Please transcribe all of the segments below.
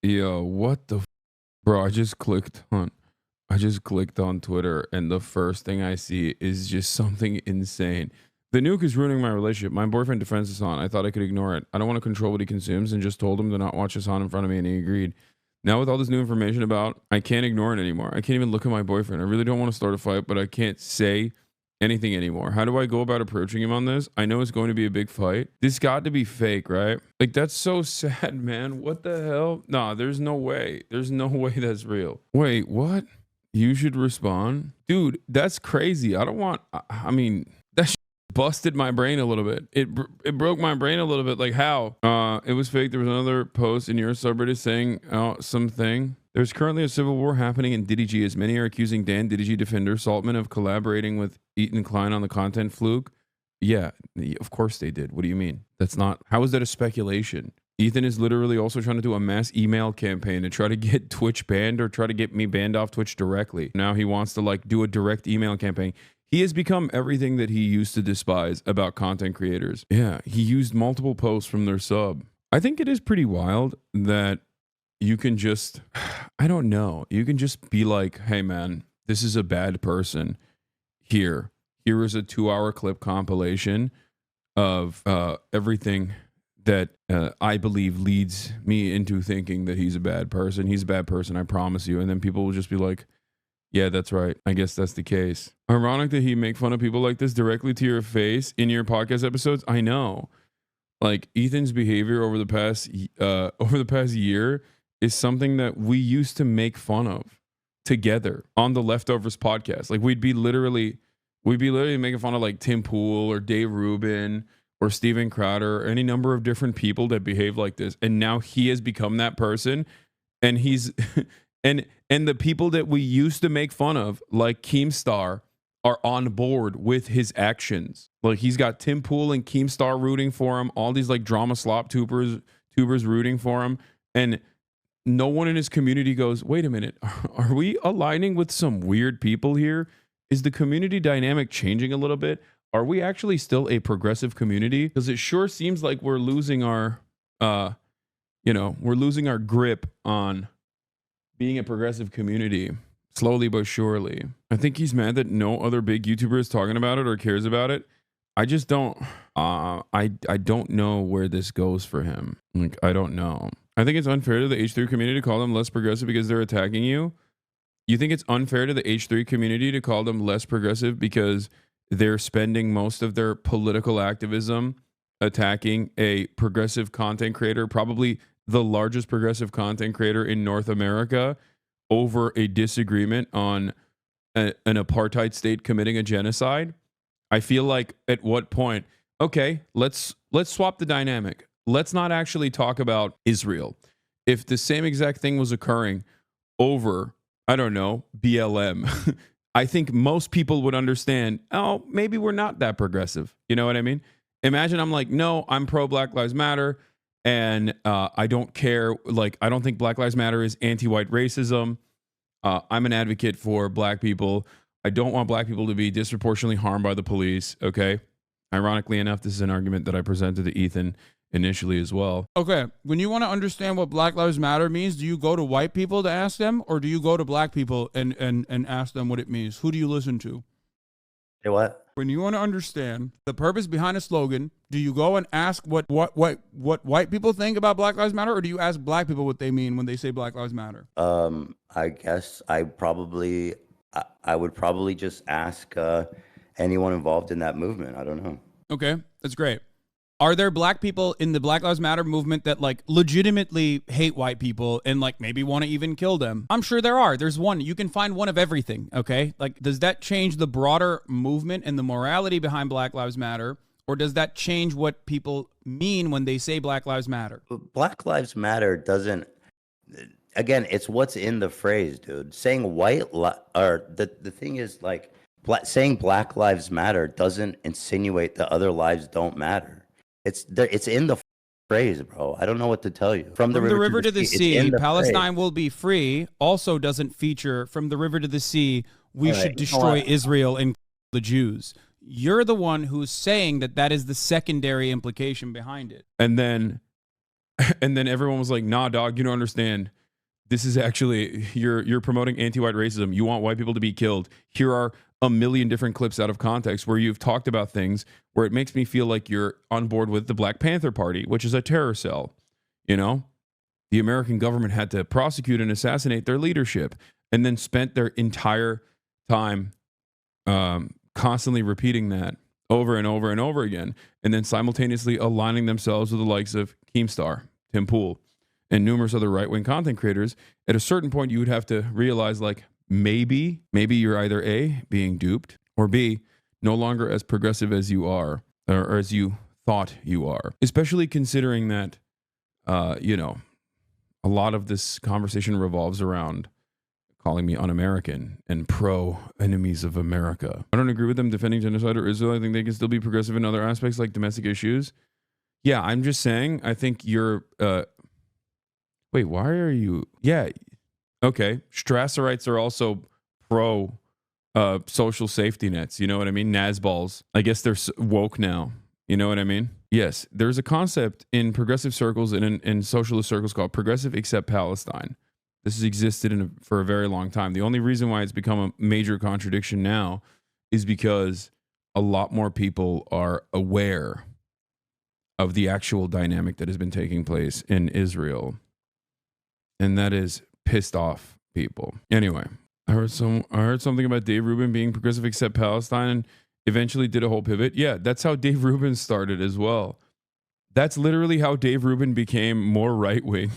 Yo, what the bro? I just clicked on Twitter, and the first thing I see is just something insane. The nuke is ruining my relationship. My boyfriend defends Hassan. I thought I could ignore it. I don't want to control what he consumes and just told him to not watch Hassan in front of me, and he agreed. Now with all this new information about, I can't ignore it anymore. I can't even look at my boyfriend. I really don't want to start a fight, but I can't say anything anymore. How do I go about approaching him on this? I know it's going to be a big fight. This got to be fake, right? Like, that's so sad, man. What the hell? Nah, there's no way. There's no way that's real. Wait, what? You should respond? Dude, that's crazy. I mean, that busted my brain a little bit. It broke my brain a little bit. Like, how? It was fake. There was another post in your subreddit saying something. There's currently a civil war happening in Diddy G, as many are accusing Dan Diddy G defender Saltman of collaborating with Ethan Klein on the content fluke. Yeah, of course they did. What do you mean? That's not, how is that a speculation? Ethan is literally also trying to do a mass email campaign to try to get Twitch banned or try to get me banned off Twitch directly. Now he wants to like do a direct email campaign. He has become everything that he used to despise about content creators. Yeah, he used multiple posts from their sub. I think it is pretty wild that you can just, I don't know, you can just be like, hey man, this is a bad person. Here is a 2-hour clip compilation of everything that I believe leads me into thinking that he's a bad person. He's a bad person, I promise you. And then people will just be like, yeah, that's right. I guess that's the case. Ironic that he make fun of people like this directly to your face in your podcast episodes. I know. Like, Ethan's behavior over the past year is something that we used to make fun of together on the Leftovers podcast. Like, we'd be literally making fun of like Tim Pool or Dave Rubin or Steven Crowder or any number of different people that behave like this. And now he has become that person, and he's and the people that we used to make fun of, like Keemstar, are on board with his actions. Like, he's got Tim Pool and Keemstar rooting for him, all these like drama slop tubers rooting for him, and no one in his community goes, wait a minute, are we aligning with some weird people here? Is the community dynamic changing a little bit? Are we actually still a progressive community? Because it sure seems like we're losing our, we're losing our grip on being a progressive community, slowly but surely. I think he's mad that no other big YouTuber is talking about it or cares about it. I just don't, I don't know where this goes for him. Like, I don't know. I think it's unfair to the H3 community to call them less progressive because they're attacking you. You think it's unfair to the H3 community to call them less progressive because they're spending most of their political activism attacking a progressive content creator, probably the largest progressive content creator in North America, over a disagreement on an apartheid state committing a genocide? I feel like, at what point, okay, let's swap the dynamic. Let's not actually talk about Israel. If the same exact thing was occurring over, I don't know, BLM, I think most people would understand, oh, maybe we're not that progressive. You know what I mean? Imagine I'm like, no, I'm pro Black Lives Matter, and I don't care. Like, I don't think Black Lives Matter is anti-white racism. I'm an advocate for black people. I don't want black people to be disproportionately harmed by the police. Okay. Ironically enough, this is an argument that I presented to Ethan initially as well. Okay, when you want to understand what Black Lives Matter means, do you go to white people to ask them, or do you go to black people and ask them what it means? Who do you listen to? Hey, what? When you want to understand the purpose behind a slogan, do you go and ask what white people think about Black Lives Matter, or do you ask black people what they mean when they say Black Lives Matter? I guess I would probably just ask anyone involved in that movement. I don't know. Okay, that's great. Are there black people in the Black Lives Matter movement that like legitimately hate white people and like maybe want to even kill them? I'm sure there are. There's one. You can find one of everything, okay? Like, does that change the broader movement and the morality behind Black Lives Matter? Or does that change what people mean when they say Black Lives Matter? Black Lives Matter doesn't, again, it's what's in the phrase, dude. Saying the thing is, like, saying Black Lives Matter doesn't insinuate that other lives don't matter. It's in the phrase, bro. I don't know what to tell you. From the river to the sea, Palestine will be free also doesn't feature from the river to the sea. We should destroy Israel and the Jews. You're the one who's saying that is the secondary implication behind it. And then And then everyone was like, nah, dog, you don't understand. This is actually, you're promoting anti-white racism. You want white people to be killed. Here are a million different clips out of context where you've talked about things where it makes me feel like you're on board with the Black Panther Party, which is a terror cell. You know, the American government had to prosecute and assassinate their leadership and then spent their entire time constantly repeating that over and over and over again, and then simultaneously aligning themselves with the likes of Keemstar, Tim Pool, and numerous other right-wing content creators. At a certain point, you would have to realize, like, maybe you're either A, being duped, or B, no longer as progressive as you are, or as you thought you are. Especially considering that, you know, a lot of this conversation revolves around calling me un-American and pro-enemies of America. I don't agree with them defending genocide or Israel. I think they can still be progressive in other aspects like domestic issues. Yeah, I'm just saying, I think you're... wait, why are you... Yeah, okay. Strasserites are also pro social safety nets. You know what I mean? Nazballs. I guess they're woke now. You know what I mean? Yes, there's a concept in progressive circles and in socialist circles called progressive except Palestine. This has existed for a very long time. The only reason why it's become a major contradiction now is because a lot more people are aware of the actual dynamic that has been taking place in Israel. And that is pissed off people. Anyway, I heard something about Dave Rubin being progressive except Palestine and eventually did a whole pivot. Yeah, that's how Dave Rubin started as well. That's literally how Dave Rubin became more right-wing,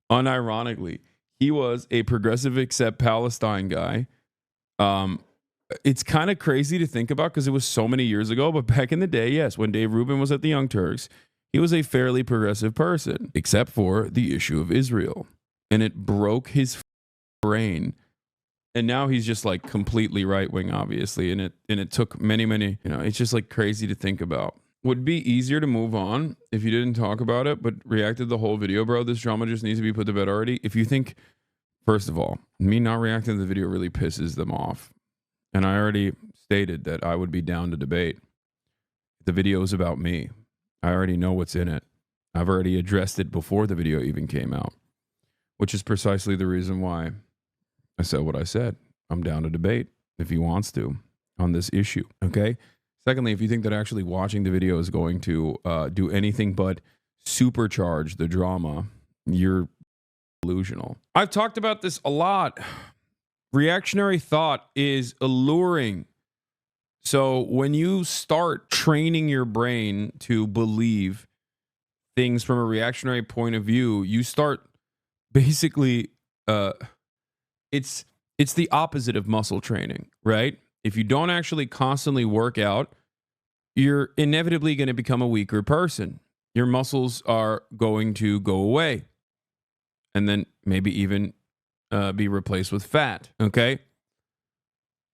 unironically. He was a progressive except Palestine guy. It's kind of crazy to think about because it was so many years ago, but back in the day, yes, when Dave Rubin was at the Young Turks, he was a fairly progressive person, except for the issue of Israel. And it broke his brain. And now he's just like completely right-wing, obviously. And it took many, you know, it's just like crazy to think about. Would be easier to move on if you didn't talk about it, but reacted to the whole video, bro. This drama just needs to be put to bed already. If you think, first of all, me not reacting to the video really pisses them off. And I already stated that I would be down to debate. The video is about me. I already know what's in it. I've already addressed it before the video even came out, which is precisely the reason why I said what I said. I'm down to debate if he wants to on this issue. Okay. Secondly, if you think that actually watching the video is going to do anything but supercharge the drama, you're delusional. I've talked about this a lot. Reactionary thought is alluring. So when you start training your brain to believe things from a reactionary point of view, you start basically, it's the opposite of muscle training, right? If you don't actually constantly work out, you're inevitably going to become a weaker person. Your muscles are going to go away and then maybe even be replaced with fat, okay?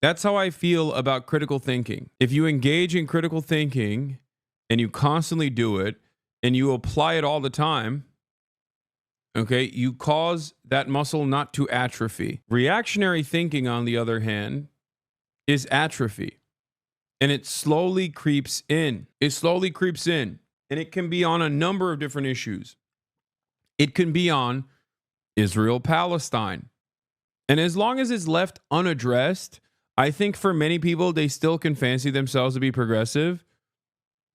That's how I feel about critical thinking. If you engage in critical thinking and you constantly do it and you apply it all the time, okay, you cause that muscle not to atrophy. Reactionary thinking, on the other hand, is atrophy. And it slowly creeps in. It slowly creeps in. And it can be on a number of different issues. It can be on Israel-Palestine. And as long as it's left unaddressed, I think for many people, they still can fancy themselves to be progressive,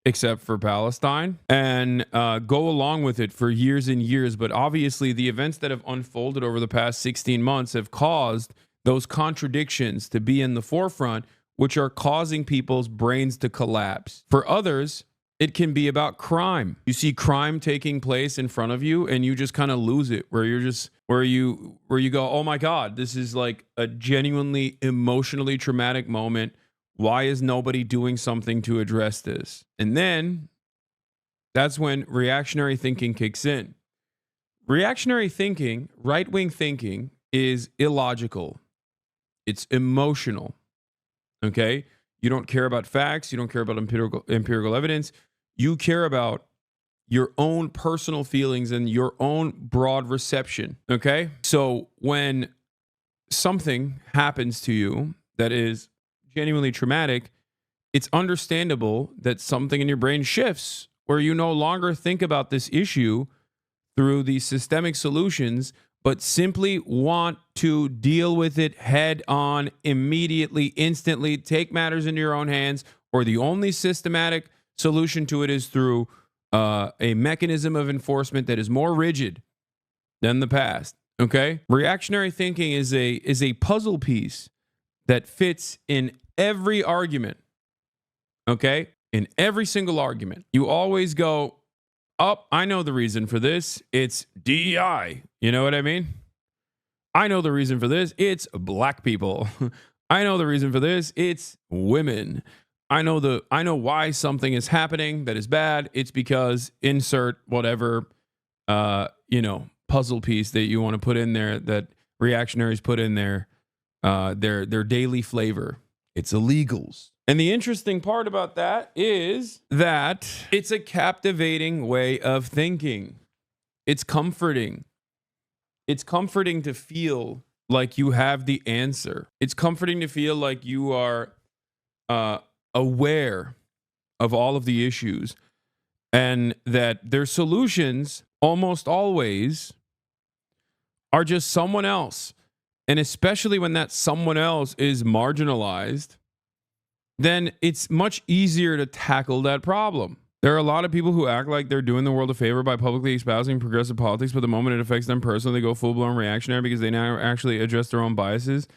except for Palestine, and go along with it for years and years. But obviously, the events that have unfolded over the past 16 months have caused those contradictions to be in the forefront, which are causing people's brains to collapse. For others, it can be about crime. You see crime taking place in front of you and you just kind of lose it, where you go, oh my God, this is like a genuinely emotionally traumatic moment. Why is nobody doing something to address this? And then that's when reactionary thinking kicks in. Reactionary thinking, right-wing thinking, is illogical. It's emotional. Okay? You don't care about facts. You don't care about empirical evidence. You care about your own personal feelings and your own broad reception. Okay? So when something happens to you that is genuinely traumatic, it's understandable that something in your brain shifts where you no longer think about this issue through these systemic solutions, but simply want to deal with it head on, immediately, instantly, take matters into your own hands, or the only systematic solution to it is through a mechanism of enforcement that is more rigid than the past. Okay? Reactionary thinking is a puzzle piece that fits in every argument. Okay? In every single argument. You always go, oh, I know the reason for this. It's DEI. You know what I mean? I know the reason for this. It's black people. I know the reason for this. It's women. I know why something is happening that is bad. It's because insert whatever puzzle piece that you want to put in there, that reactionaries put in there, their daily flavor. It's illegals. And the interesting part about that is that it's a captivating way of thinking. It's comforting. It's comforting to feel like you have the answer. It's comforting to feel like you are aware of all of the issues, and that their solutions almost always are just someone else. And especially when that someone else is marginalized, then it's much easier to tackle that problem. There are a lot of people who act like they're doing the world a favor by publicly espousing progressive politics, but the moment it affects them personally, they go full-blown reactionary because they now actually address their own biases.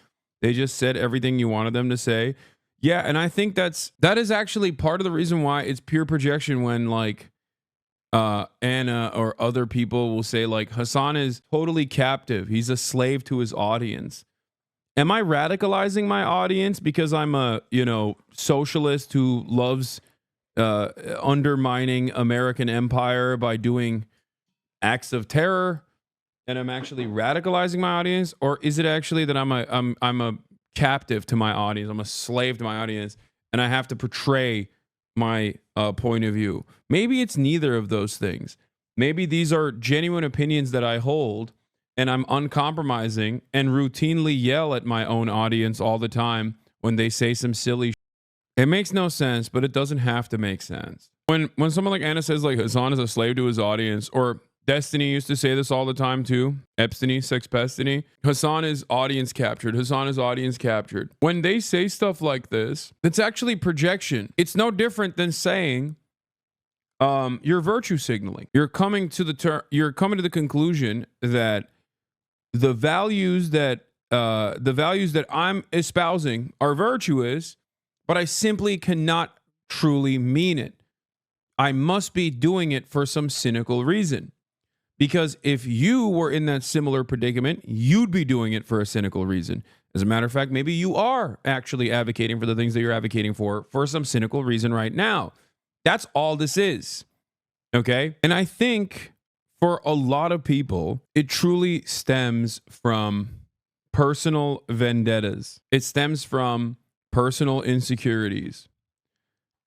They just said everything you wanted them to say. Yeah, and I think that is actually part of the reason why it's pure projection when, like, Anna or other people will say, like, Hasan is totally captive. He's a slave to his audience. Am I radicalizing my audience because I'm a, socialist who loves undermining American empire by doing acts of terror, and I'm actually radicalizing my audience? Or is it actually that I'm a captive to my audience, I'm a slave to my audience, and I have to portray my point of view? Maybe it's neither of those things. Maybe these are genuine opinions that I hold, and I'm uncompromising and routinely yell at my own audience all the time when they say some silly shit. It makes no sense, but it doesn't have to make sense. When someone like Anna says, like, Hasan is a slave to his audience, or Destiny used to say this all the time too, Epstiny, Sex Pestiny, Hasan is audience captured. Hasan is audience captured. When they say stuff like this, it's actually projection. It's no different than saying you're virtue signaling. You're coming to the conclusion that the values that I'm espousing are virtuous, but I simply cannot truly mean it. I must be doing it for some cynical reason. Because if you were in that similar predicament, you'd be doing it for a cynical reason. As a matter of fact, maybe you are actually advocating for the things that you're advocating for some cynical reason right now. That's all this is. Okay? And I think for a lot of people, it truly stems from personal vendettas. It stems from personal insecurities.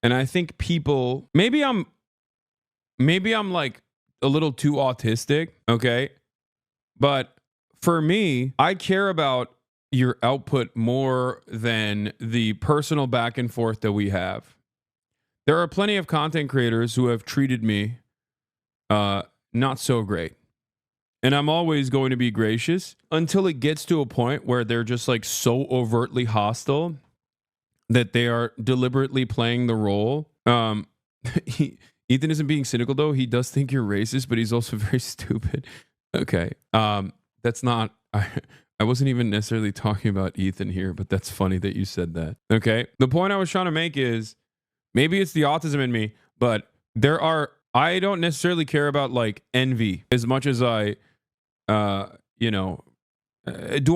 And I think people, maybe I'm like a little too autistic, okay? But for me, I care about your output more than the personal back and forth that we have. There are plenty of content creators who have treated me not so great. And I'm always going to be gracious until it gets to a point where they're just like so overtly hostile that they are deliberately playing the role. Ethan isn't being cynical, though. He does think you're racist, but he's also very stupid. Okay. That's not... I wasn't even necessarily talking about Ethan here, but that's funny that you said that. Okay. The point I was trying to make is, maybe it's the autism in me, but I don't necessarily care about, like, envy as much as I, do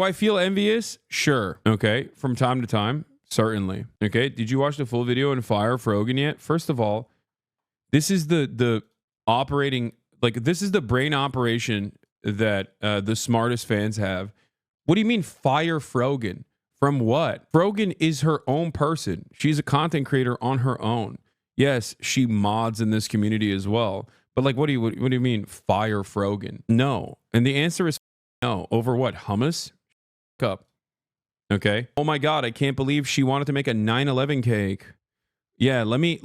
I feel envious? Sure. Okay. From time to time. Certainly. Okay. Did you watch the full video and fire Frogan yet? First of all, this is the operating, like, this is the brain operation that the smartest fans have. What do you mean fire Frogan? From what? Frogan is her own person. She's a content creator on her own. Yes, she mods in this community as well. But, like, what do you mean fire Frogan? No. And the answer is no. Over what? Hummus? Up. Okay. Oh my God, I can't believe she wanted to make a 9/11 cake. Yeah, let me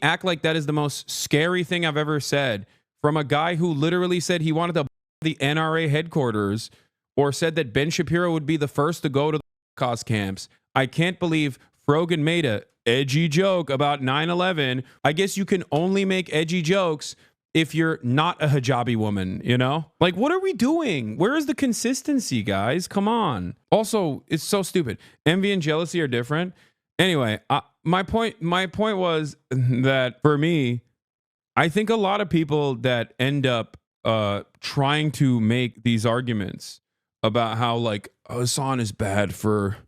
act like that is the most scary thing I've ever said. from a guy who literally said he wanted to the NRA headquarters, or said that Ben Shapiro would be the first to go to the Holocaust camps. I can't believe Frogan made a edgy joke about 9/11. I guess you can only make edgy jokes if you're not a hijabi woman, you know? Like, what are we doing? Where is the consistency, guys? Come on. Also, it's so stupid. Envy and jealousy are different. Anyway, my point was that for me, I think a lot of people that end up trying to make these arguments about how like Hasan is bad for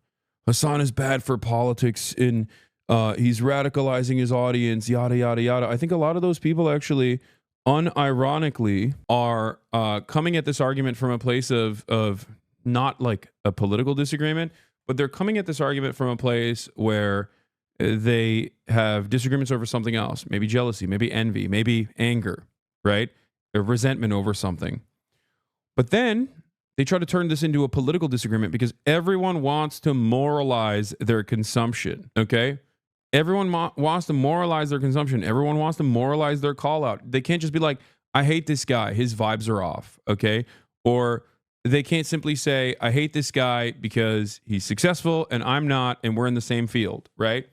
politics in he's radicalizing his audience, yada yada yada. I think a lot of those people actually unironically are coming at this argument from a place of not like a political disagreement, but they're coming at this argument from a place where they have disagreements over something else, maybe jealousy, maybe envy, maybe anger, right? Or resentment over something. But then they try to turn this into a political disagreement because everyone wants to moralize their consumption, okay? Everyone wants to moralize their consumption. Everyone wants to moralize their call out. They can't just be like, I hate this guy, his vibes are off, okay? Or they can't simply say, I hate this guy because he's successful and I'm not, and we're in the same field, right?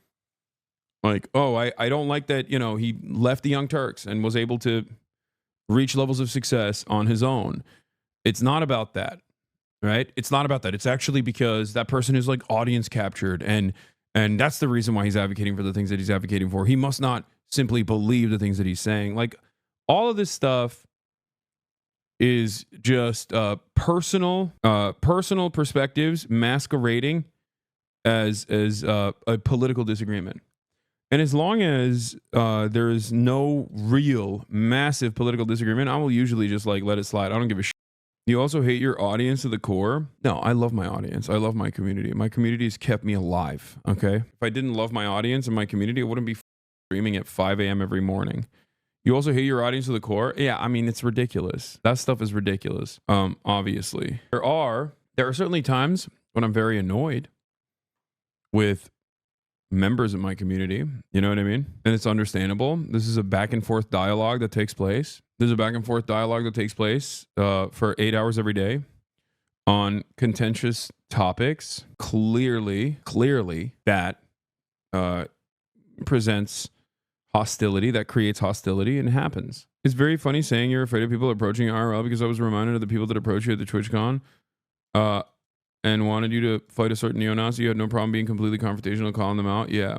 Like, oh, I don't like that, you know, he left the Young Turks and was able to reach levels of success on his own. It's not about that, right? It's not about that. It's actually because that person is like audience captured, and that's the reason why he's advocating for the things that he's advocating for. He must not simply believe the things that he's saying. Like, all of this stuff is just personal perspectives masquerading as a political disagreement. And as long as there is no real massive political disagreement, I will usually just like let it slide. I don't give a shit. You also hate your audience to the core? No, I love my audience. I love my community. My community has kept me alive, okay? If I didn't love my audience and my community, I wouldn't be streaming at 5 a.m. every morning. You also hate your audience to the core? Yeah, I mean, it's ridiculous. That stuff is ridiculous, obviously. There are certainly times when I'm very annoyed with members of my community, you know what I mean? And it's understandable. This is a back and forth dialogue that takes place. There's a back and forth dialogue that takes place for 8 hours every day on contentious topics. Clearly that presents hostility, that creates hostility, and happens. It's very funny saying you're afraid of people approaching IRL, because I was reminded of the people that approached you at the TwitchCon and wanted you to fight a certain neo-Nazi. You had no problem being completely confrontational, calling them out. Yeah.